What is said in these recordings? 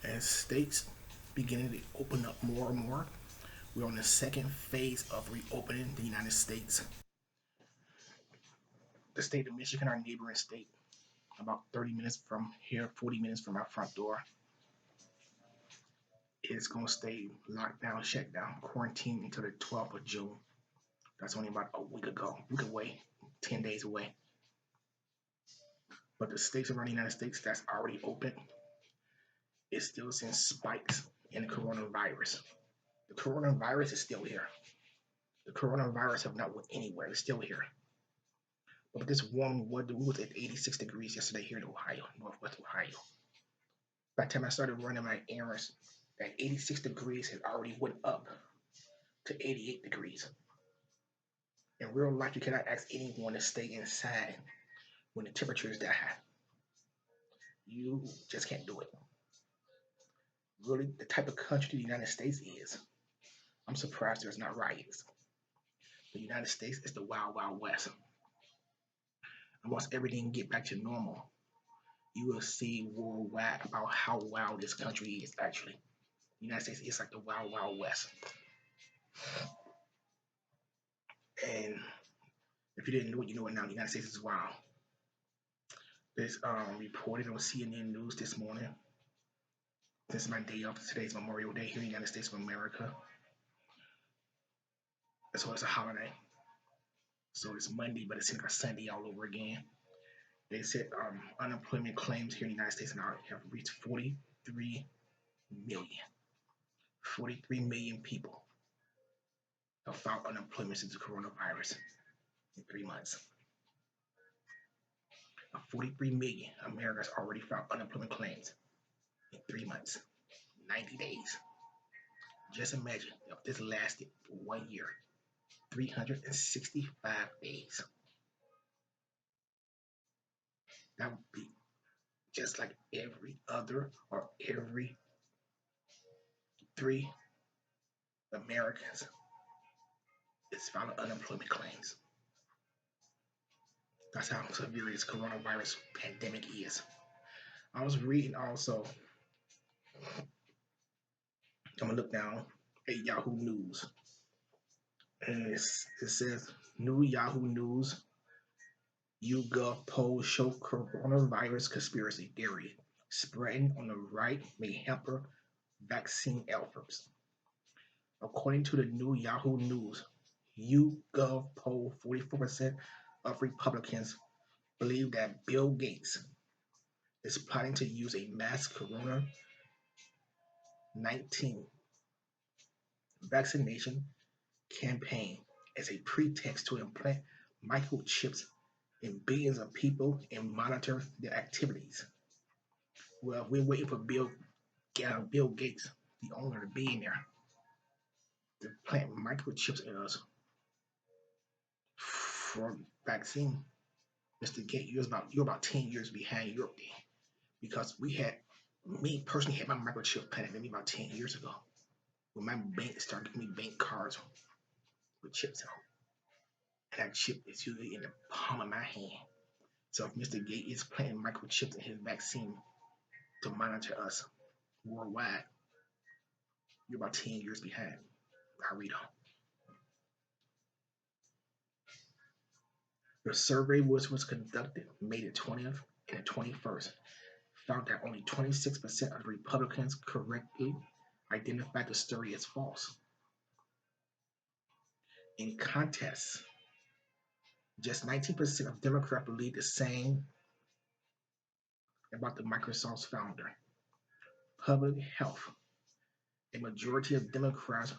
As states beginning to open up more and more, we're on the second phase of reopening the United States. The state of Michigan, our neighboring state, about 30 minutes from here, 40 minutes from our front door, is going to stay locked down, shut down, quarantined until the 12th of June. That's only about a week away, 10 days away. But the states around the United States that's already open, it's still seeing spikes in the coronavirus. The coronavirus is still here. The coronavirus have not went anywhere. It's still here. But this warm weather, we was at 86 degrees yesterday here in Ohio, Northwest Ohio. By the time I started running my errands, that 86 degrees had already went up to 88 degrees. In real life, you cannot ask anyone to stay inside when the temperature is that high. You just can't do it. Really, the type of country the United States is, I'm surprised there's not riots. The United States is the wild, wild west. And once everything get back to normal, you will see worldwide about how wild this country is actually. The United States is like the wild, wild west. And if you didn't know it, you know it now. The United States is wild. This reported on CNN News this morning. This is my day off. Today's Memorial Day here in the United States of America. So it's a holiday. So it's Monday, but it seems like Sunday all over again. They said unemployment claims here in the United States now have reached 43 million. 43 million people have filed unemployment since the coronavirus in 3 months. 43 million Americans already filed unemployment claims in 3 months, 90 days. Just imagine if this lasted for 1 year, 365 days. That would be just like every other or every 3 Americans is filing unemployment claims. That's how severe this coronavirus pandemic is. I was reading also, I'm gonna look down at Yahoo News. And it says, new Yahoo News, YouGov polls show coronavirus conspiracy theory spreading on the right may hamper vaccine efforts. According to the new Yahoo News, YouGov poll 44% of Republicans believe that Bill Gates is planning to use a mass corona-19 vaccination campaign as a pretext to implant microchips in billions of people and monitor their activities. Well, we're waiting for Bill Gates, the owner, the billionaire, to plant microchips in us for vaccine. Mr. Gates, you're about 10 years behind Europe then, because me personally had my microchip planted in me about 10 years ago. When my bank started giving me bank cards with chips in them. And that chip is usually in the palm of my hand. So if Mr. Gates is planting microchips in his vaccine to monitor us worldwide, you're about 10 years behind. I read on. The survey which was conducted May the 20th and the 21st found that only 26% of Republicans correctly identified the story as false. In contrast, just 19% of Democrats believe the same about the Microsoft's founder. Public health. A majority of Democrats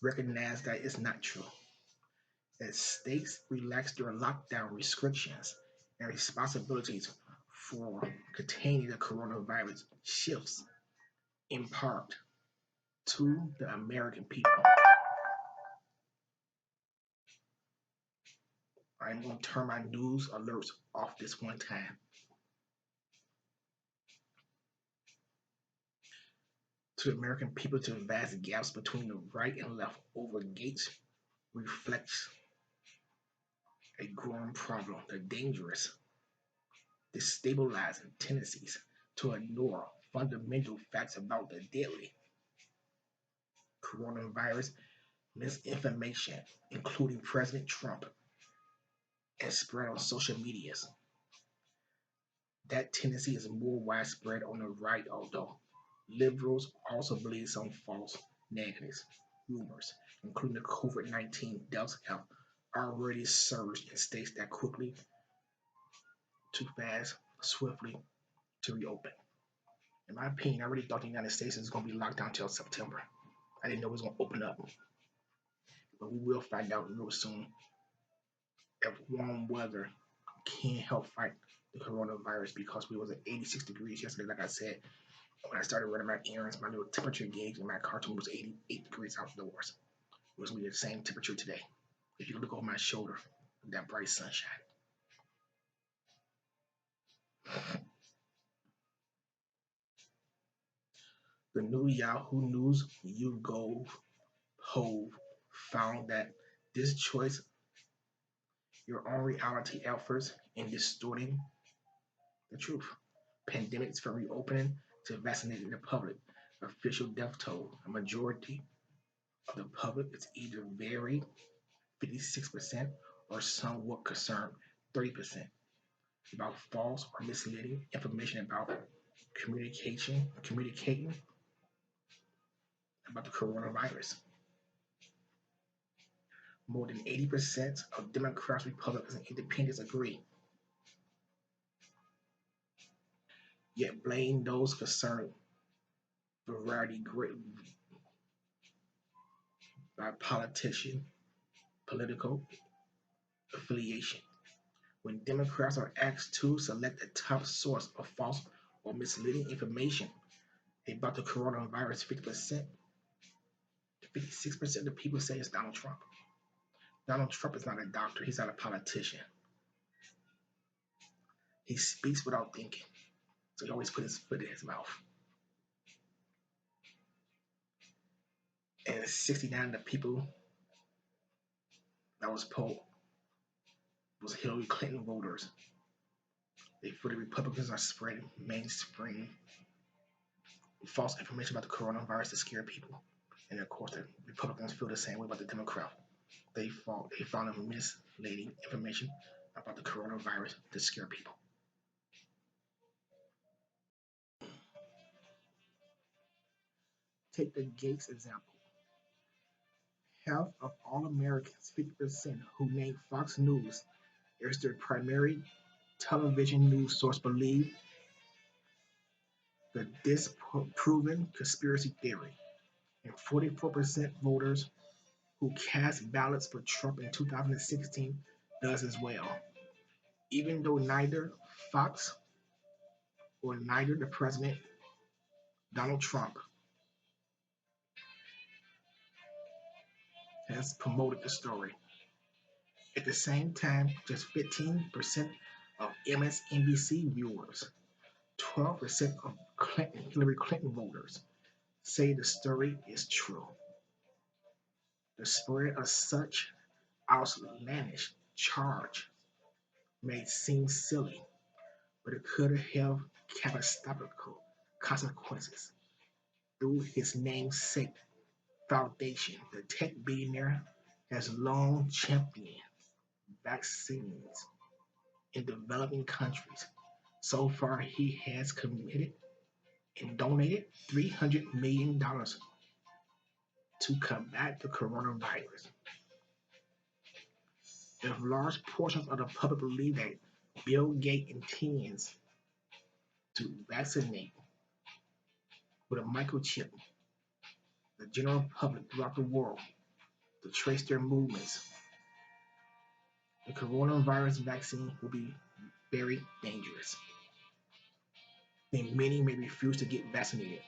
recognize that it's not true. As states relax their lockdown restrictions and responsibilities for containing the coronavirus shifts in part to the American people. I'm going to turn my news alerts off this one time. To the American people, to the vast gaps between the right and left over Gates reflects a growing problem, the dangerous, destabilizing tendencies to ignore fundamental facts about the deadly coronavirus misinformation, including President Trump, and spread on social medias. That tendency is more widespread on the right, although liberals also believe some false negatives. Rumors, including the COVID-19 deaths, have already surged in states that quickly, too fast, swiftly to reopen. In my opinion, I really thought the United States was going to be locked down until September. I didn't know it was going to open up, but we will find out real soon if warm weather can help fight the coronavirus because we was at 86 degrees yesterday. Like I said, when I started running my errands, my little temperature gauge in my cartoon was 88 degrees outdoors. It was going to be the same temperature today. If you look over my shoulder, that bright sunshine. The new Yahoo News YouGov poll found that this choice your own reality efforts in distorting the truth. Pandemics from reopening to vaccinating the public. Official death toll. A majority of the public is either very 56% or somewhat concerned 30% about false or misleading information about communicating about the coronavirus. More than 80% of Democrats, Republicans, and Independents agree, yet blame those concerned variety great by political affiliation. When Democrats are asked to select a top source of false or misleading information about the coronavirus, 50% to 56% of people say it's Donald Trump. Donald Trump is not a doctor, he's not a politician. He speaks without thinking, so he always put his foot in his mouth. And 69 of the people that was polled was Hillary Clinton voters. For the Republicans are spreading mainstream false information about the coronavirus to scare people. And of course, the Republicans feel the same way about the Democrat. They found misleading information about the coronavirus to scare people. Take the Gates example. Half of all Americans, 50%, who name Fox News as their primary television news source, believe the disproven conspiracy theory. And 44% voters who cast ballots for Trump in 2016 does as well. Even though neither Fox or neither the president, Donald Trump, has promoted the story. At the same time, just 15% of MSNBC viewers, 12% of Hillary Clinton voters say the story is true. The spread of such outlandish charge may seem silly, but it could have catastrophic consequences. Through his namesake foundation, the tech billionaire has long championed vaccines in developing countries. So far, he has committed and donated $300 million to combat the coronavirus. If large portions of the public believe that Bill Gates intends to vaccinate with a microchip the general public throughout the world to trace their movements, the coronavirus vaccine will be very dangerous. And many may refuse to get vaccinated.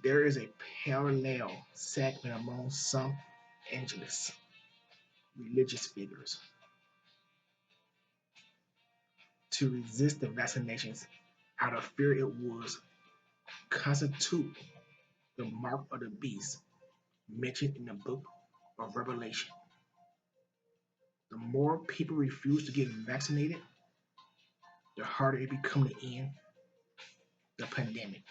There is a parallel segment among some Angeles religious figures to resist the vaccinations out of fear it would constitute the mark of the beast mentioned in the book of Revelation. The more people refuse to get vaccinated, the harder it becomes to end the pandemic.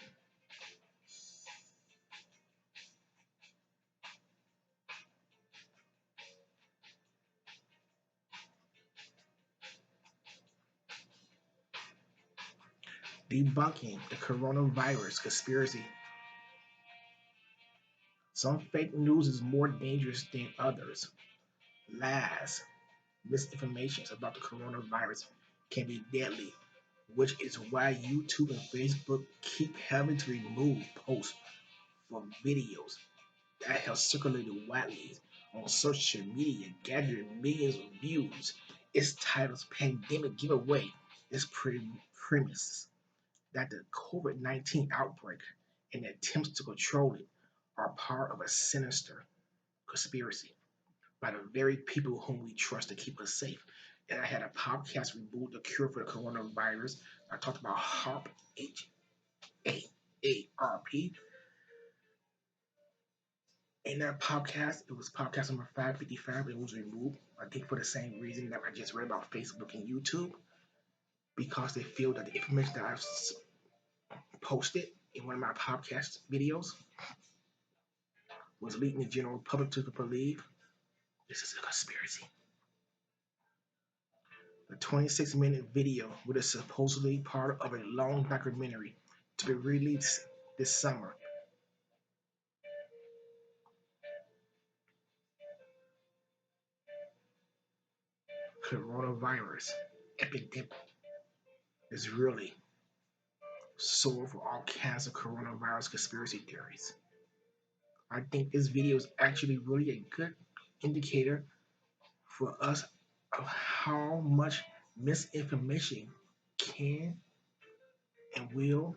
Debunking the coronavirus conspiracy. Some fake news is more dangerous than others. Lies, misinformation about the coronavirus can be deadly, which is why YouTube and Facebook keep having to remove posts from videos that have circulated widely on social media, gathering millions of views. Its title's Pandemic Giveaway is premise that the COVID-19 outbreak and attempts to control it are part of a sinister conspiracy by the very people whom we trust to keep us safe. And I had a podcast reboot, The Cure for the Coronavirus. I talked about HARP, HAARP. In that podcast, it was podcast number 555. It was removed, I think, for the same reason that I just read about Facebook and YouTube, because they feel that the information that I've posted in one of my podcast videos was leading the general public to believe this is a conspiracy. The 26-minute video, which is supposedly part of a long documentary to be released this summer. Coronavirus epidemic is really sore for all kinds of coronavirus conspiracy theories. I think this video is actually really a good indicator for us of how much misinformation can and will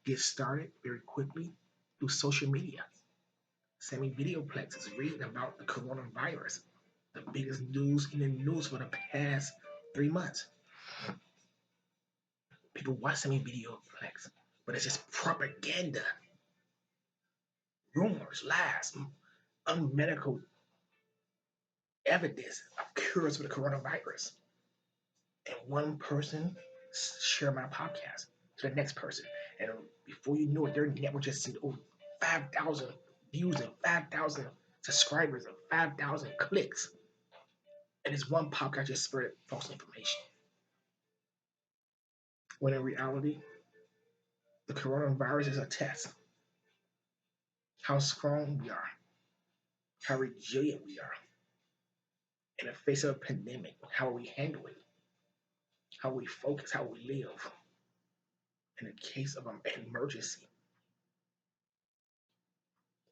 get started very quickly through social media. Sammy Videoplex is reading about the coronavirus, the biggest news in the news for the past 3 months. People watch Sammy Videoplex, but it's just propaganda, rumors, lies, unmedical evidence of cures for the coronavirus. And one person share my podcast to the next person, and before you know it, their network just sent over 5,000 views and 5,000 subscribers and 5,000 clicks. And this one podcast just spread false information. When in reality, the coronavirus is a test. How strong we are, how resilient we are in the face of a pandemic, how we handle it, how we focus, how we live in the case of an emergency.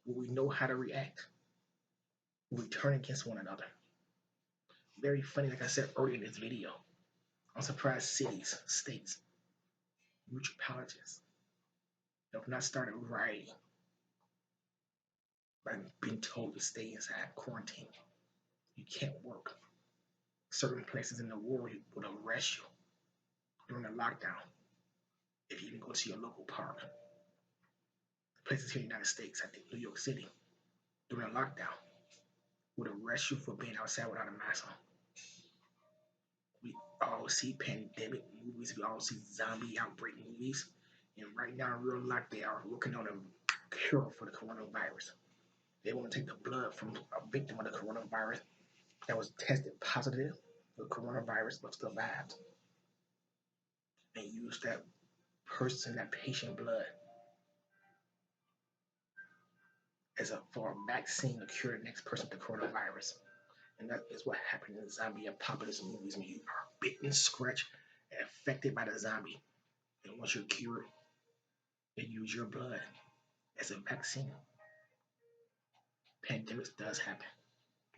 Will we know how to react? Will we turn against one another? Very funny, like I said earlier in this video. I'm surprised cities, states, municipalities have not started rioting by being told to stay inside, quarantine. You can't work. Certain places in the world would arrest you during the lockdown if you didn't go to your local park. Places here in the United States, I think New York City, during a lockdown, would arrest you for being outside without a mask on. We all see pandemic movies, we all see zombie outbreak movies, and right now in real life they are working on a cure for the coronavirus. They want to take the blood from a victim of the coronavirus that was tested positive for coronavirus but survived, and use that person, that patient blood for a vaccine to cure the next person with the coronavirus. And that is what happened in zombie apocalypse movies when you are bitten, scratched, and affected by the zombie. And once you're cured, they use your blood as a vaccine. Pandemics does happen.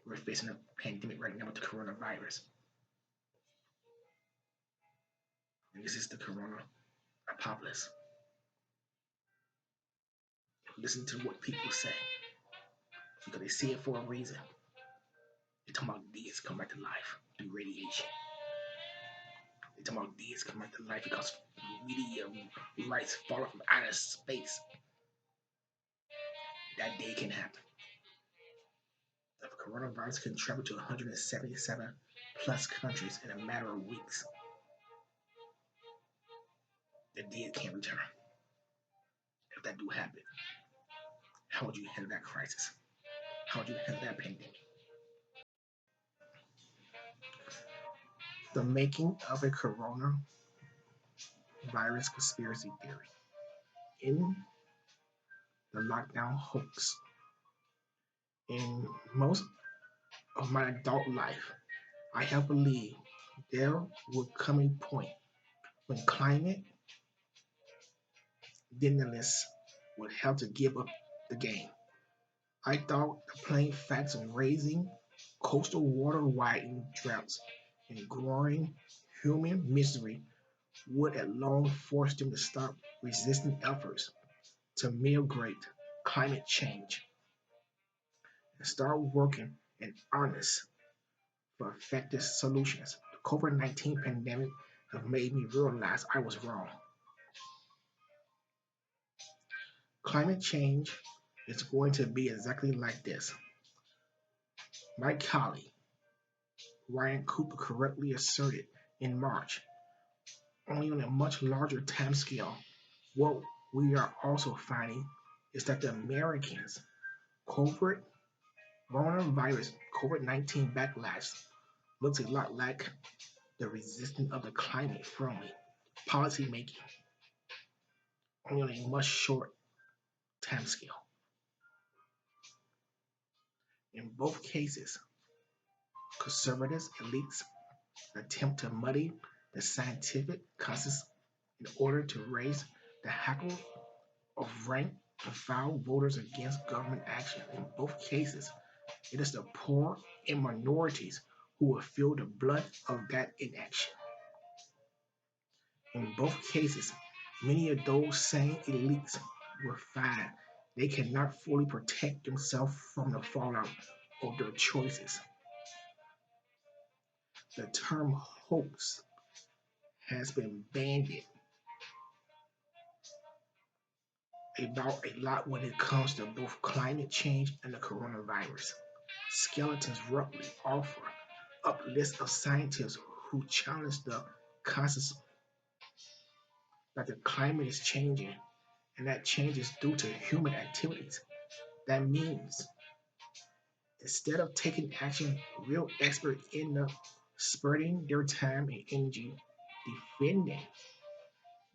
We're facing a pandemic right now with the coronavirus. And this is the corona apocalypse. Listen to what people say, because they say it for a reason. They're talking about deeds come back to life through radiation. They're talking about deeds come back to life because meteorites falling from outer space. That day can happen. The coronavirus can travel to 177 plus countries in a matter of weeks. The dead can't return. that do happen, how would you handle that crisis? How would you handle that pandemic? The making of a coronavirus conspiracy theory. In the lockdown hoax, in most of my adult life, I have believed there would come a point when climate denialists would have to give up the game. I thought the plain facts of raising coastal water, widening droughts, and growing human misery would at long force them to stop resisting efforts to mitigate climate change and start working in earnest for effective solutions. The COVID-19 pandemic have made me realize I was wrong. Climate change is going to be exactly like this. My colleague, Ryan Cooper, correctly asserted in March, only on a much larger timescale. What we are also finding is that the Americans' covert coronavirus COVID-19 backlash looks a lot like the resistance of the climate friendly policy making, only on a much short timescale. In both cases, conservative elites attempt to muddy the scientific consensus in order to raise the hackle of rank and file voters against government action. In both cases, it is the poor and minorities who will feel the brunt of that inaction. In both cases, many of those same elites will find they cannot fully protect themselves from the fallout of their choices. The term hoax has been bandied about a lot when it comes to both climate change and the coronavirus. Skeletons roughly offer up lists of scientists who challenge the consensus that the climate is changing and that change is due to human activities. That means instead of taking action, real experts end up spreading their time and energy defending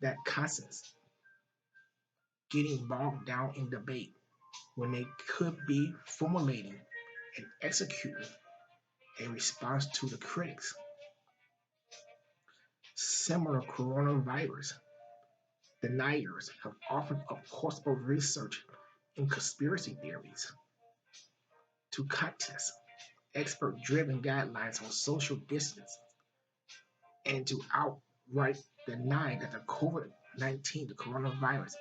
that consensus, getting bogged down in debate when they could be formulating and executing a response to the critics. Similar coronavirus deniers have offered up possible research in conspiracy theories to contest expert driven guidelines on social distance and to outright deny that the COVID 19, the coronavirus,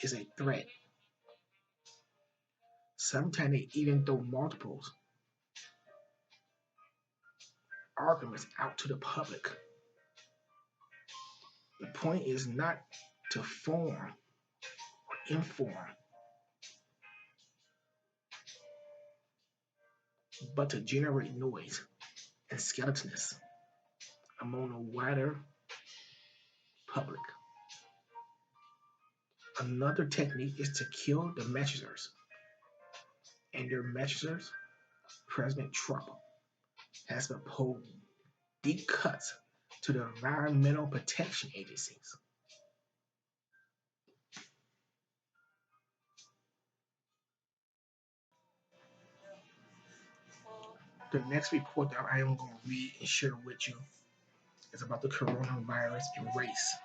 is a threat. Sometimes they even throw multiple arguments out to the public. The point is not to form or inform, but to generate noise and skeletons among the wider public. Another technique is to kill the messengers, and their messengers, President Trump, has proposed deep cuts to the environmental protection agencies. The next report that I am going to read and share with you is about the coronavirus and race.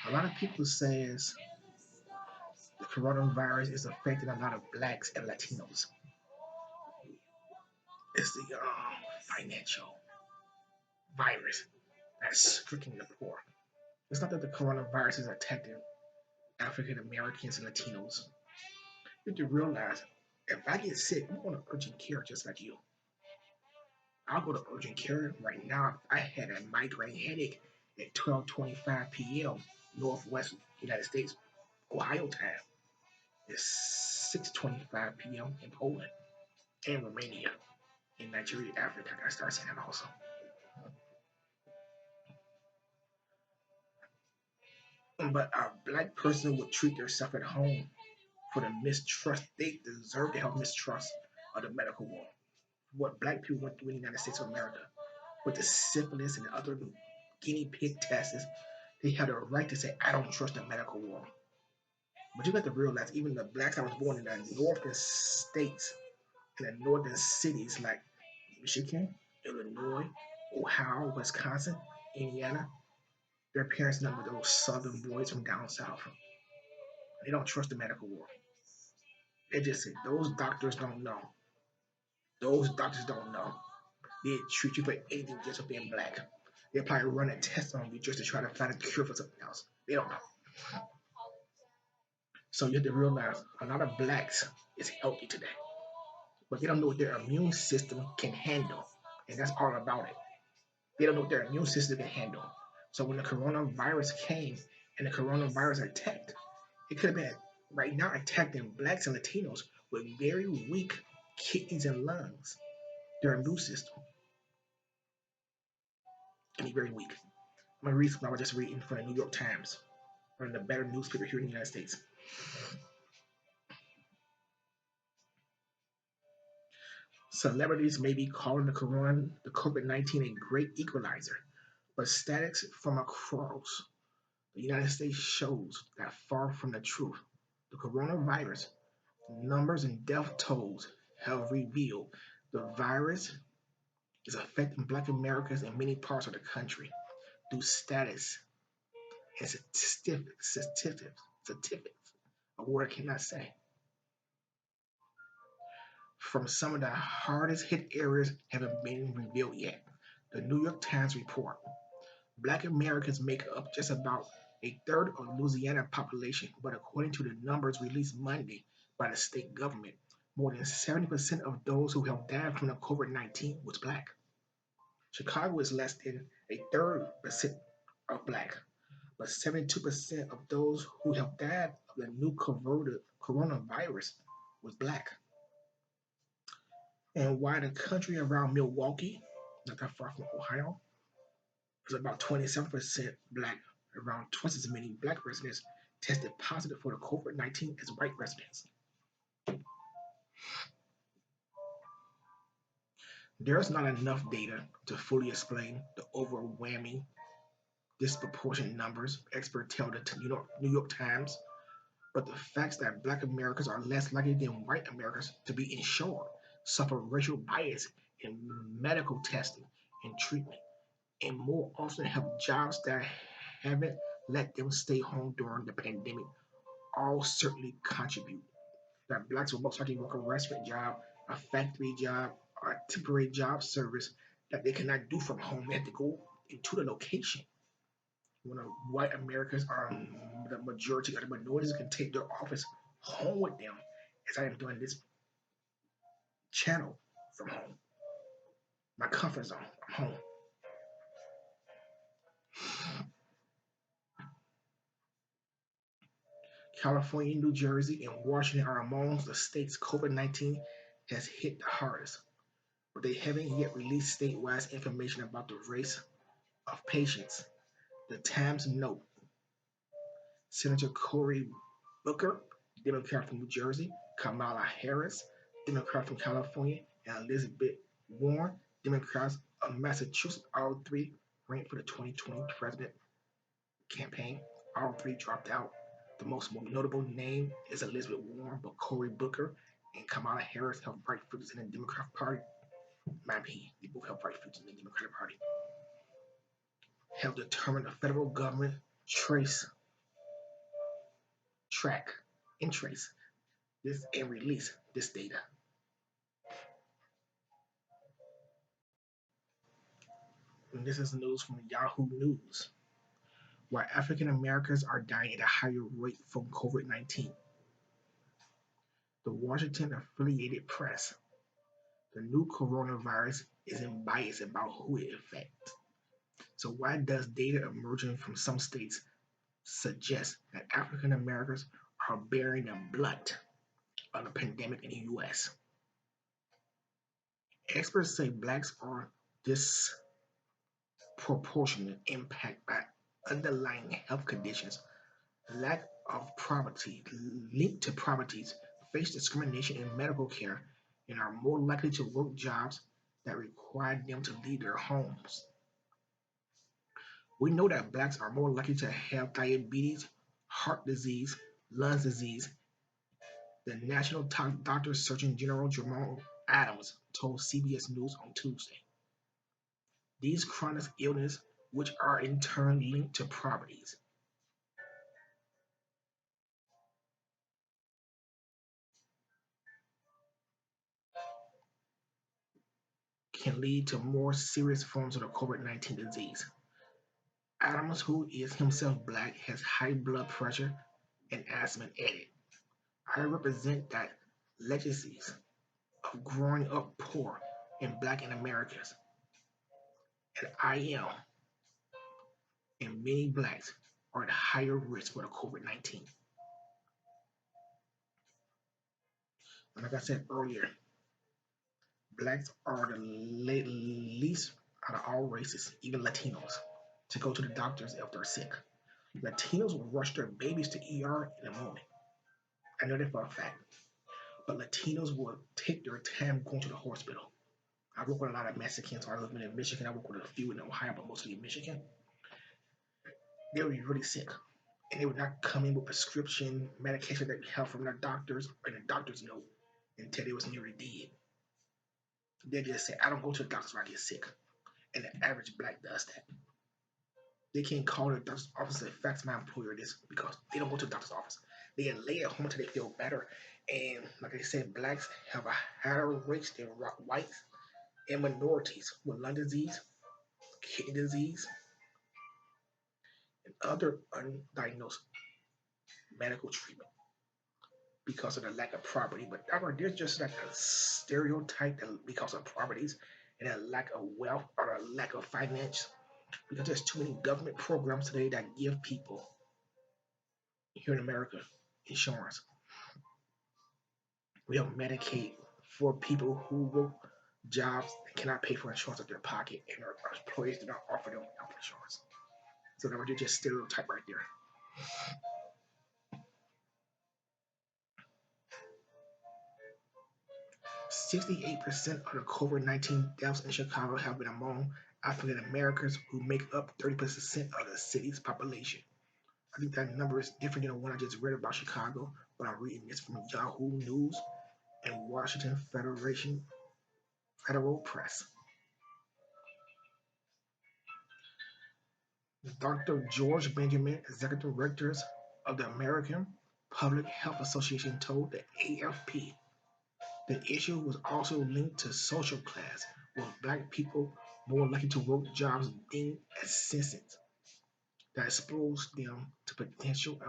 A lot of people says the coronavirus is affecting a lot of blacks and Latinos. It's the financial virus that's stricken the poor. It's not that the coronavirus is attacking African Americans and Latinos. You have to realize if I get sick, I'm going to urgent care just like you. I'll go to urgent care right now. I had a migraine headache at 12:25 p.m. Northwest United States, Ohio time. It's 6:25 p.m. in Poland and Romania. In Nigeria, Africa, I gotta start saying that also. But a black person would treat themselves at home for the mistrust. They deserve to have mistrust of the medical world. What black people went through in the United States of America with the syphilis and the other guinea pig tests, they have the right to say, I don't trust the medical world. But you got to realize, even the blacks that was born in the northern states, in the northern cities like Michigan, Illinois, Ohio, Wisconsin, Indiana, their parents number those southern boys from down south. They don't trust the medical world. They just say, those doctors don't know. Those doctors don't know. They treat you for anything just for being black. They'll probably run a test on you just to try to find a cure for something else. They don't know. So you have to realize a lot of blacks is healthy today, but they don't know what their immune system can handle. And that's all about it. They don't know what their immune system can handle. So when the coronavirus came and the coronavirus attacked, it could have been right now attacking blacks and Latinos with very weak kidneys and lungs. Their immune system can be very weak. I'm gonna read something I was just reading from the New York Times, one of the better newspaper here in the United States. Celebrities may be calling the COVID-19 a great equalizer, but statistics from across the United States shows that far from the truth. The coronavirus numbers and death tolls have revealed the virus is affecting Black Americans in many parts of the country through status and statistics, a word I cannot say. From some of the hardest hit areas haven't been revealed yet. The New York Times report Black Americans make up just about a third of Louisiana population, but according to the numbers released Monday by the state government, more than 70% of those who have died from the COVID-19 was black. Chicago is less than a third percent of black, but 72% of those who have died of the new coronavirus was black. And while the country around Milwaukee, not that far from Ohio, is about 27% black, around twice as many black residents tested positive for the COVID-19 as white residents. There's not enough data to fully explain the overwhelming disproportionate numbers, experts tell the New York Times, but the facts that black Americans are less likely than white Americans to be insured, suffer racial bias in medical testing and treatment, and more often have jobs that haven't let them stay home during the pandemic, all certainly contribute. That blacks will most likely work a restaurant job, a factory job, or a temporary job service that they cannot do from home. They have to go into the location. When white Americans are the majority of the minorities can take their office home with them, as I am doing this channel from home. My comfort zone, I'm home. California, New Jersey, and Washington are among the states COVID-19 has hit the hardest, but they haven't yet released statewide information about the race of patients. The Times note Senator Cory Booker, Democrat from New Jersey, Kamala Harris, Democrat from California, and Elizabeth Warren, Democrats of Massachusetts, all three ran for the 2020 president campaign. All three dropped out. The most notable name is Elizabeth Warren, but Cory Booker and Kamala Harris have bright futures in the Democratic Party. My opinion, they both have bright futures in the Democratic Party. Have determined the federal government trace, track, and trace this and release this data. And this is news from Yahoo News. Why African Americans are dying at a higher rate from COVID 19. The Washington affiliated press. The new coronavirus isn't biased about who it affects. So, why does data emerging from some states suggest that African Americans are bearing the brunt of the pandemic in the US? Experts say blacks are disproportionate impact by underlying health conditions Lack of poverty linked to poverties face discrimination in medical care and are more likely to work jobs that require them to leave their homes. We know that blacks are more likely to have diabetes, heart disease, lung disease. The National Doctor Surgeon General Jamal Adams told CBS News on Tuesday. These chronic illnesses, which are in turn linked to poverties, can lead to more serious forms of the COVID-19 disease. Adams, who is himself black, has high blood pressure and asthma added. I represent that legacies of growing up poor and black in Americas, and I am, and many blacks are at higher risk for the COVID-19. And like I said earlier, blacks are the least out of all races, even Latinos, to go to the doctors if they're sick. Latinos will rush their babies to ER in a moment. I know that for a fact. But Latinos will take their time going to the hospital. I work with a lot of Mexicans, so I live in Michigan. I work with a few in Ohio, but mostly in Michigan. They would be really sick. And they would not come in with prescription medication that they have from their doctors or the doctor's note until they was nearly dead. They just say, I don't go to the doctors when I get sick. And the average black does that. They can't call the doctor's office and say, fax my employer this because they don't go to the doctor's office. They lay at home until they feel better. And like I said, blacks have a higher rate than whites and minorities with lung disease, kidney disease, and other undiagnosed medical treatment because of the lack of poverty. But there's just like a stereotype that because of poverties and a lack of wealth or a lack of finance, because there's too many government programs today that give people here in America insurance. We have Medicaid for people who work jobs and cannot pay for insurance out of their pocket, and our employers do not offer them health insurance. So that was just stereotype right there. 68% of the COVID-19 deaths in Chicago have been among African Americans, who make up 30% of the city's population. I think that number is different than the one I just read about Chicago, but I'm reading this from Yahoo News and Washington Federal Press. Dr. George Benjamin, executive director of the American Public Health Association, told the AFP the issue was also linked to social class, with black people more likely to work jobs deemed essential that expose them to potential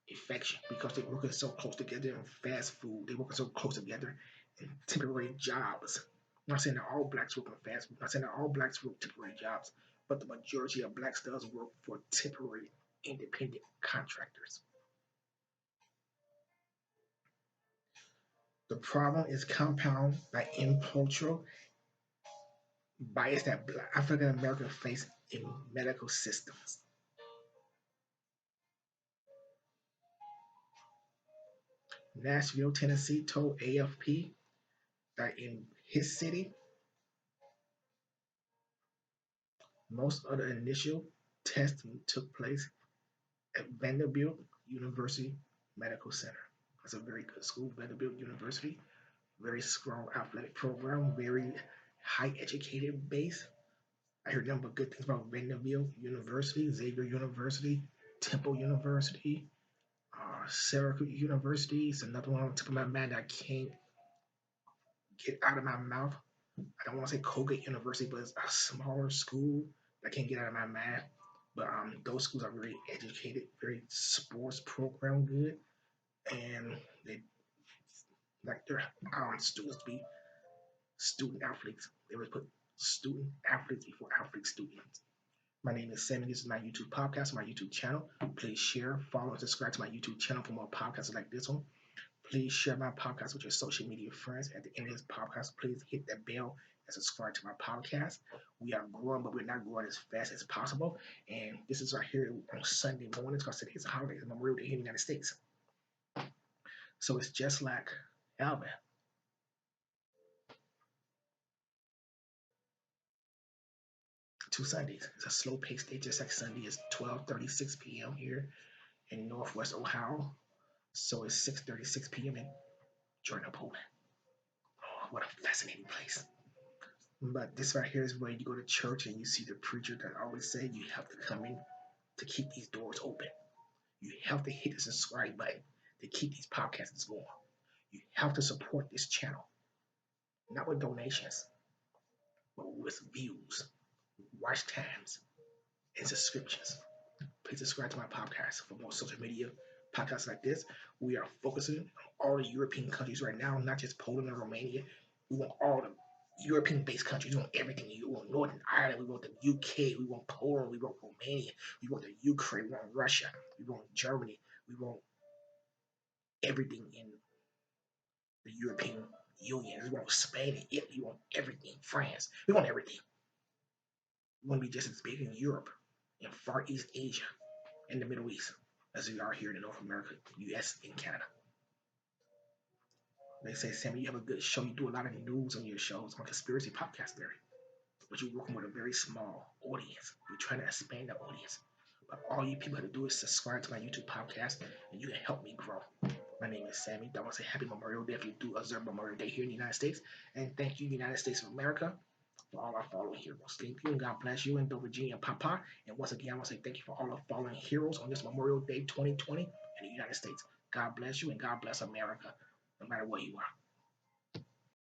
infection because they're working so close together in fast food. They're working so close together in temporary jobs. I'm not saying that all blacks work in fast food. I'm not saying that all blacks work temporary jobs, but the majority of blacks does work for temporary independent contractors. The problem is compounded by cultural bias that African Americans face in medical systems. Nashville, Tennessee told AFP that in his city, most of the initial testing took place at Vanderbilt University Medical Center. That's a very good school, Vanderbilt University. Very strong athletic program, very high educated base. I heard nothing but good things about Vanderbilt University, Xavier University, Temple University, Syracuse University. It's another one on the tip of my mind that I can't get out of my mouth. I don't want to say Colgate University, but it's a smaller school that I can't get out of my mind. But those schools are very educated, very sports program good, and they like their students to be student athletes. They always put student athletes before athlete students. My name is Sammy. This is my YouTube podcast, my YouTube channel. Please share, follow, and subscribe to my YouTube channel for more podcasts like this one. Please share my podcast with your social media friends. At the end of this podcast, please hit that bell and subscribe to my podcast. We are growing, but we're not growing as fast as possible. And this is right here on Sunday mornings because today is a holiday, it's Memorial Day here in the United States. So it's just like Alvin. 2 Sundays. It's a slow paced day, just like Sunday is 12:36 p.m. here in Northwest Ohio. So it's 6:36 p.m. in Jordan, Poland. Oh, what a fascinating place. But this right here is where you go to church and you see the preacher that always say you have to come in to keep these doors open. You have to hit the subscribe button to keep these podcasts going. You have to support this channel, not with donations, but with views, watch times, and subscriptions. Please subscribe to my podcast for more social media podcasts like this. We are focusing on all the European countries right now, not just Poland and Romania. We want all the European-based countries. We want everything. We want Northern Ireland. We want the UK. We want Poland. We want Romania. We want the Ukraine. We want Russia. We want Germany. We want everything in the European Union. We want Spain and Italy. We want everything. France. We want everything. We want to be just as big in Europe, in Far East Asia, in the Middle East, as we are here in North America, US, and Canada. They say, Sammy, you have a good show. You do a lot of news on your shows on Conspiracy Podcast Theory, but you're working with a very small audience. We're trying to expand the audience. But all you people have to do is subscribe to my YouTube podcast, and you can help me grow. My name is Sammy. I want to say Happy Memorial Day if you do observe Memorial Day here in the United States. And thank you, United States of America, for all our fallen heroes. Thank you, and God bless you, and Virginia and Papa. And once again, I want to say thank you for all our fallen heroes on this Memorial Day 2020 in the United States. God bless you, and God bless America, no matter where you are.